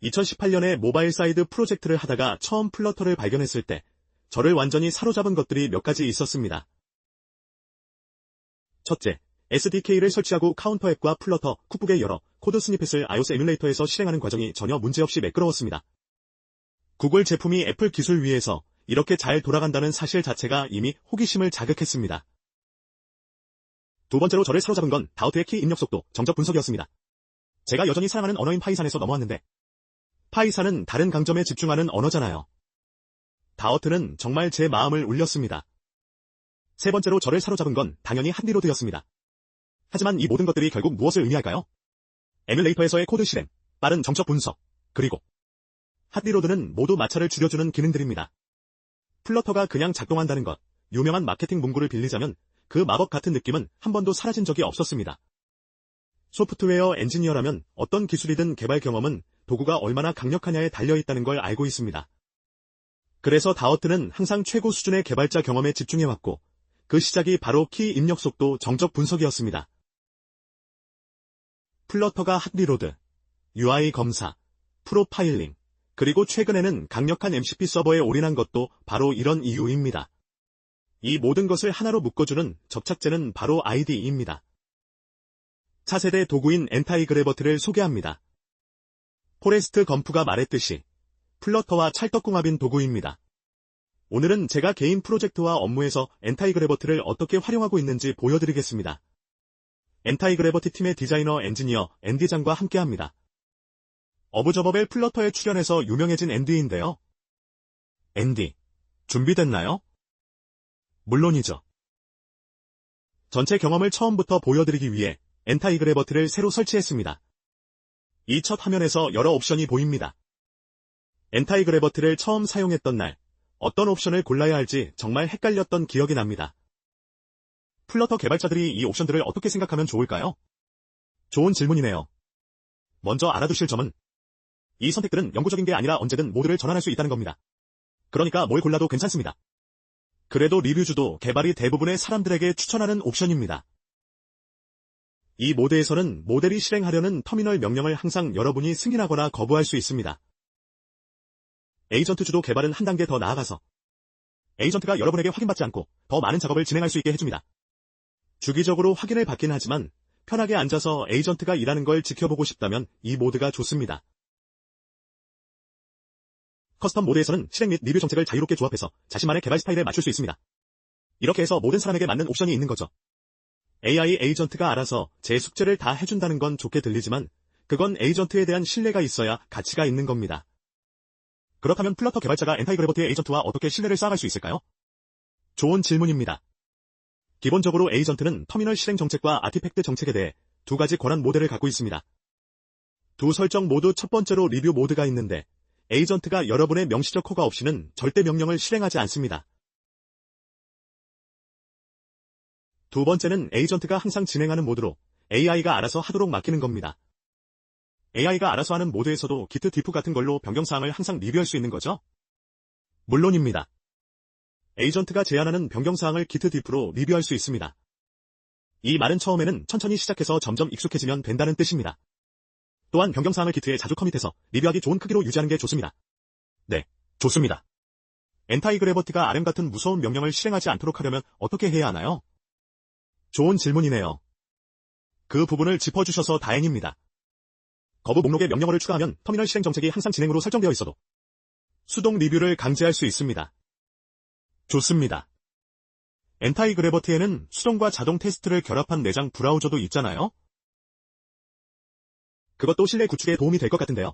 2018년에 모바일 사이드 프로젝트를 하다가 처음 플러터를 발견했을 때 저를 완전히 사로잡은 것들이 몇 가지 있었습니다. 첫째, SDK를 설치하고 카운터 앱과 플러터, 쿡북의 여러 코드 스니펫을 iOS 에뮬레이터에서 실행하는 과정이 전혀 문제없이 매끄러웠습니다. 구글 제품이 애플 기술 위에서 이렇게 잘 돌아간다는 사실 자체가 이미 호기심을 자극했습니다. 두 번째로 저를 사로잡은 건 다우트의 키 입력 속도, 정적 분석이었습니다. 제가 여전히 사랑하는 언어인 파이썬에서 넘어왔는데 파이썬은 다른 강점에 집중하는 언어잖아요. 다우트는 정말 제 마음을 울렸습니다. 세 번째로 저를 사로잡은 건 당연히 한디로드였습니다. 하지만 이 모든 것들이 결국 무엇을 의미할까요? 에뮬레이터에서의 코드 실행, 빠른 정적 분석, 그리고 한디로드는 모두 마찰을 줄여주는 기능들입니다. 플러터가 그냥 작동한다는 것, 유명한 마케팅 문구를 빌리자면 그 마법 같은 느낌은 한 번도 사라진 적이 없었습니다. 소프트웨어 엔지니어라면 어떤 기술이든 개발 경험은 도구가 얼마나 강력하냐에 달려있다는 걸 알고 있습니다. 그래서 다우트는 항상 최고 수준의 개발자 경험에 집중해왔고 그 시작이 바로 키 입력 속도 정적 분석이었습니다. 플러터가 한디로드, UI 검사, 프로파일링, 그리고 최근에는 강력한 MCP 서버에 올인한 것도 바로 이런 이유입니다. 이 모든 것을 하나로 묶어주는 접착제는 바로 IDE입니다. 차세대 도구인 엔타이그래버트를 소개합니다. 포레스트 검프가 말했듯이 플러터와 찰떡궁합인 도구입니다. 오늘은 제가 개인 프로젝트와 업무에서 엔타이그래버트를 어떻게 활용하고 있는지 보여드리겠습니다. 엔타이그래버티 팀의 디자이너 엔지니어 앤디장과 함께합니다. 어부저버벨 플러터에 출연해서 유명해진 앤디인데요. 앤디, 준비됐나요? 물론이죠. 전체 경험을 처음부터 보여드리기 위해 엔타이그래버트를 새로 설치했습니다. 이 첫 화면에서 여러 옵션이 보입니다. 엔타이그래버트를 처음 사용했던 날, 어떤 옵션을 골라야 할지 정말 헷갈렸던 기억이 납니다. 플러터 개발자들이 이 옵션들을 어떻게 생각하면 좋을까요? 좋은 질문이네요. 먼저 알아두실 점은 이 선택들은 영구적인 게 아니라 언제든 모드를 전환할 수 있다는 겁니다. 그러니까 뭘 골라도 괜찮습니다. 그래도 리뷰주도 개발이 대부분의 사람들에게 추천하는 옵션입니다. 이 모드에서는 모델이 실행하려는 터미널 명령을 항상 여러분이 승인하거나 거부할 수 있습니다. 에이전트주도 개발은 한 단계 더 나아가서 에이전트가 여러분에게 확인받지 않고 더 많은 작업을 진행할 수 있게 해줍니다. 주기적으로 확인을 받긴 하지만 편하게 앉아서 에이전트가 일하는 걸 지켜보고 싶다면 이 모드가 좋습니다. 커스텀 모드에서는 실행 및 리뷰 정책을 자유롭게 조합해서 자신만의 개발 스타일에 맞출 수 있습니다. 이렇게 해서 모든 사람에게 맞는 옵션이 있는 거죠. AI 에이전트가 알아서 제 숙제를 다 해준다는 건 좋게 들리지만 그건 에이전트에 대한 신뢰가 있어야 가치가 있는 겁니다. 그렇다면 플러터 개발자가 엔타이그래버트의 에이전트와 어떻게 신뢰를 쌓아갈 수 있을까요? 좋은 질문입니다. 기본적으로 에이전트는 터미널 실행 정책과 아티팩트 정책에 대해 두 가지 권한 모델을 갖고 있습니다. 두 설정 모두 첫 번째로 리뷰 모드가 있는데 에이전트가 여러분의 명시적 허가 없이는 절대 명령을 실행하지 않습니다. 두 번째는 에이전트가 항상 진행하는 모드로 AI가 알아서 하도록 맡기는 겁니다. AI가 알아서 하는 모드에서도 기트 디프 같은 걸로 변경사항을 항상 리뷰할 수 있는 거죠? 물론입니다. 에이전트가 제안하는 변경사항을 기트 디프로 리뷰할 수 있습니다. 이 말은 처음에는 천천히 시작해서 점점 익숙해지면 된다는 뜻입니다. 또한 변경사항을 기트에 자주 커밋해서 리뷰하기 좋은 크기로 유지하는 게 좋습니다. 네, 좋습니다. 엔타이그래버트가 RM 같은 무서운 명령을 실행하지 않도록 하려면 어떻게 해야 하나요? 좋은 질문이네요. 그 부분을 짚어주셔서 다행입니다. 거부 목록에 명령어를 추가하면 터미널 실행 정책이 항상 진행으로 설정되어 있어도 수동 리뷰를 강제할 수 있습니다. 좋습니다. 엔타이그래버트에는 수동과 자동 테스트를 결합한 내장 브라우저도 있잖아요? 그것도 신뢰 구축에 도움이 될 것 같은데요.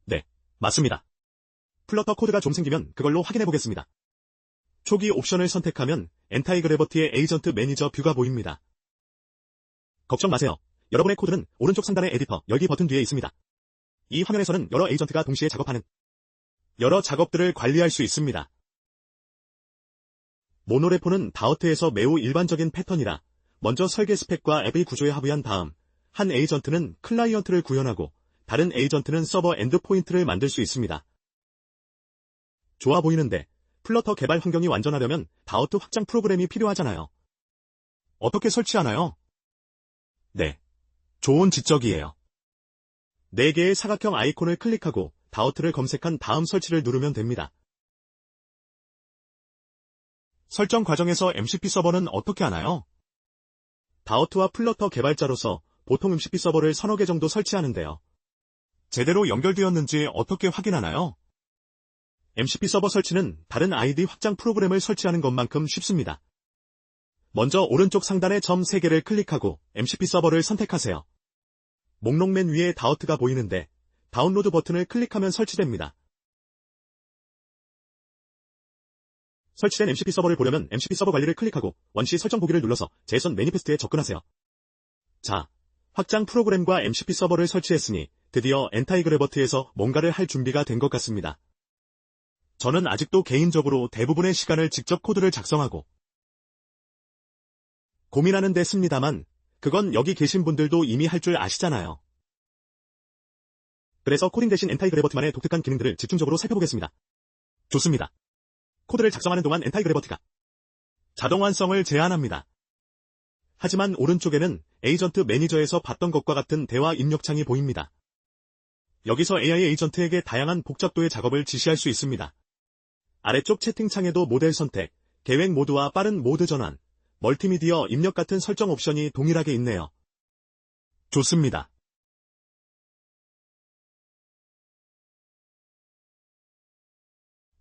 네, 맞습니다. 플러터 코드가 좀 생기면 그걸로 확인해 보겠습니다. 초기 옵션을 선택하면 엔타이그래버트의 에이전트 매니저 뷰가 보입니다. 걱정 마세요. 여러분의 코드는 오른쪽 상단의 에디터 열기 버튼 뒤에 있습니다. 이 화면에서는 여러 에이전트가 동시에 작업하는 여러 작업들을 관리할 수 있습니다. 모노레포는 다우트에서 매우 일반적인 패턴이라 먼저 설계 스펙과 앱의 구조에 합의한 다음 한 에이전트는 클라이언트를 구현하고 다른 에이전트는 서버 엔드포인트를 만들 수 있습니다. 좋아 보이는데 플러터 개발 환경이 완전하려면 다우트 확장 프로그램이 필요하잖아요. 어떻게 설치하나요? 네, 좋은 지적이에요. 4개의 사각형 아이콘을 클릭하고 다우트를 검색한 다음 설치를 누르면 됩니다. 설정 과정에서 MCP 서버는 어떻게 하나요? 다우트와 플러터 개발자로서 보통 MCP 서버를 서너 개 정도 설치하는데요. 제대로 연결되었는지 어떻게 확인하나요? MCP 서버 설치는 다른 아이디 확장 프로그램을 설치하는 것만큼 쉽습니다. 먼저 오른쪽 상단의 점 3개를 클릭하고 MCP 서버를 선택하세요. 목록 맨 위에 다우트가 보이는데 다운로드 버튼을 클릭하면 설치됩니다. 설치된 MCP 서버를 보려면 MCP 서버 관리를 클릭하고 원시 설정 보기를 눌러서 제이슨 매니페스트에 접근하세요. 자, 확장 프로그램과 MCP 서버를 설치했으니 드디어 엔타이그래버트에서 뭔가를 할 준비가 된 것 같습니다. 저는 아직도 개인적으로 대부분의 시간을 직접 코드를 작성하고 고민하는 데 씁니다만 그건 여기 계신 분들도 이미 할 줄 아시잖아요. 그래서 코딩 대신 엔타이그래버트만의 독특한 기능들을 집중적으로 살펴보겠습니다. 좋습니다. 코드를 작성하는 동안 엔타이그래버트가 자동 완성을 제한합니다. 하지만 오른쪽에는 에이전트 매니저에서 봤던 것과 같은 대화 입력창이 보입니다. 여기서 AI 에이전트에게 다양한 복잡도의 작업을 지시할 수 있습니다. 아래쪽 채팅창에도 모델 선택, 계획 모드와 빠른 모드 전환, 멀티미디어 입력 같은 설정 옵션이 동일하게 있네요. 좋습니다.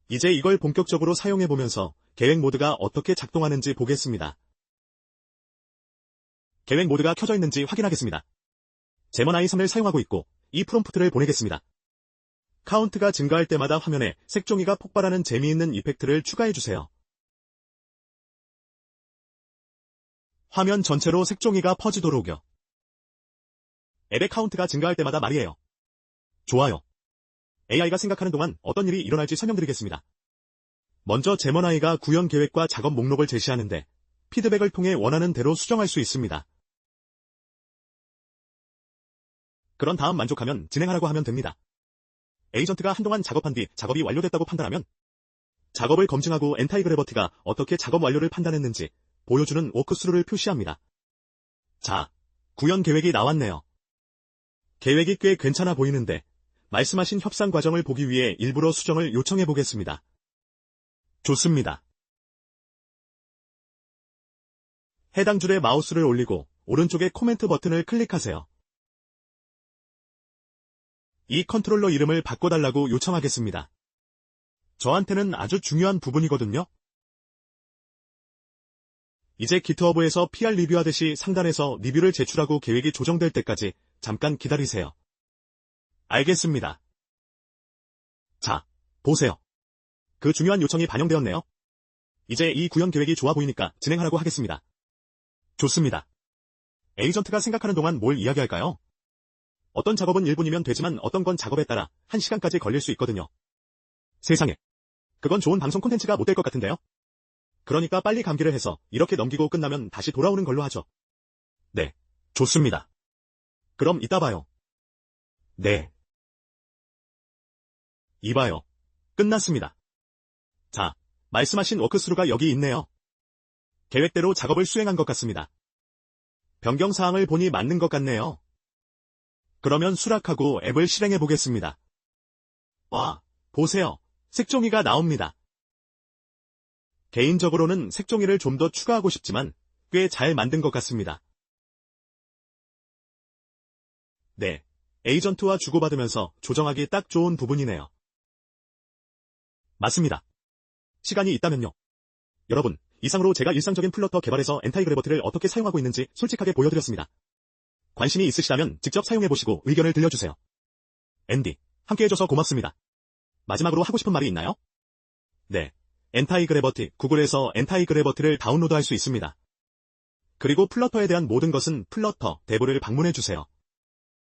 이제 이걸 본격적으로 사용해보면서 계획 모드가 어떻게 작동하는지 보겠습니다. 계획 모드가 켜져 있는지 확인하겠습니다. 제머나이 3을 사용하고 있고 이 프롬프트를 보내겠습니다. 카운트가 증가할 때마다 화면에 색종이가 폭발하는 재미있는 이펙트를 추가해주세요. 화면 전체로 색종이가 퍼지도록요. 앱의 카운트가 증가할 때마다 말이에요. 좋아요. AI가 생각하는 동안 어떤 일이 일어날지 설명드리겠습니다. 먼저 제머나이가 구현 계획과 작업 목록을 제시하는데 피드백을 통해 원하는 대로 수정할 수 있습니다. 그런 다음 만족하면 진행하라고 하면 됩니다. 에이전트가 한동안 작업한 뒤 작업이 완료됐다고 판단하면 작업을 검증하고 엔타이그래버트가 어떻게 작업 완료를 판단했는지 보여주는 워크스루를 표시합니다. 자, 구현 계획이 나왔네요. 계획이 꽤 괜찮아 보이는데 말씀하신 협상 과정을 보기 위해 일부러 수정을 요청해 보겠습니다. 좋습니다. 해당 줄에 마우스를 올리고 오른쪽에 코멘트 버튼을 클릭하세요. 이 컨트롤러 이름을 바꿔달라고 요청하겠습니다. 저한테는 아주 중요한 부분이거든요. 이제 기트허브에서 PR 리뷰하듯이 상단에서 리뷰를 제출하고 계획이 조정될 때까지 잠깐 기다리세요. 알겠습니다. 자, 보세요. 그 중요한 요청이 반영되었네요. 이제 이 구현 계획이 좋아 보이니까 진행하라고 하겠습니다. 좋습니다. 에이전트가 생각하는 동안 뭘 이야기할까요? 어떤 작업은 1분이면 되지만 어떤 건 작업에 따라 1시간까지 걸릴 수 있거든요. 세상에. 그건 좋은 방송 콘텐츠가 못 될 것 같은데요? 그러니까 빨리 감기를 해서 이렇게 넘기고 끝나면 다시 돌아오는 걸로 하죠. 네, 좋습니다. 그럼 이따 봐요. 네. 이봐요. 끝났습니다. 자, 말씀하신 워크스루가 여기 있네요. 계획대로 작업을 수행한 것 같습니다. 변경사항을 보니 맞는 것 같네요. 그러면 수락하고 앱을 실행해 보겠습니다. 와, 보세요. 색종이가 나옵니다. 개인적으로는 색종이를 좀 더 추가하고 싶지만 꽤 잘 만든 것 같습니다. 네, 에이전트와 주고받으면서 조정하기 딱 좋은 부분이네요. 맞습니다. 시간이 있다면요. 여러분, 이상으로 제가 일상적인 플러터 개발에서 엔타이그래버트를 어떻게 사용하고 있는지 솔직하게 보여드렸습니다. 관심이 있으시다면 직접 사용해보시고 의견을 들려주세요. 앤디, 함께해줘서 고맙습니다. 마지막으로 하고 싶은 말이 있나요? 네, 엔타이그래버트, 구글에서 엔타이그래버트를 다운로드할 수 있습니다. 그리고 플러터에 대한 모든 것은 플러터 대부를 방문해주세요.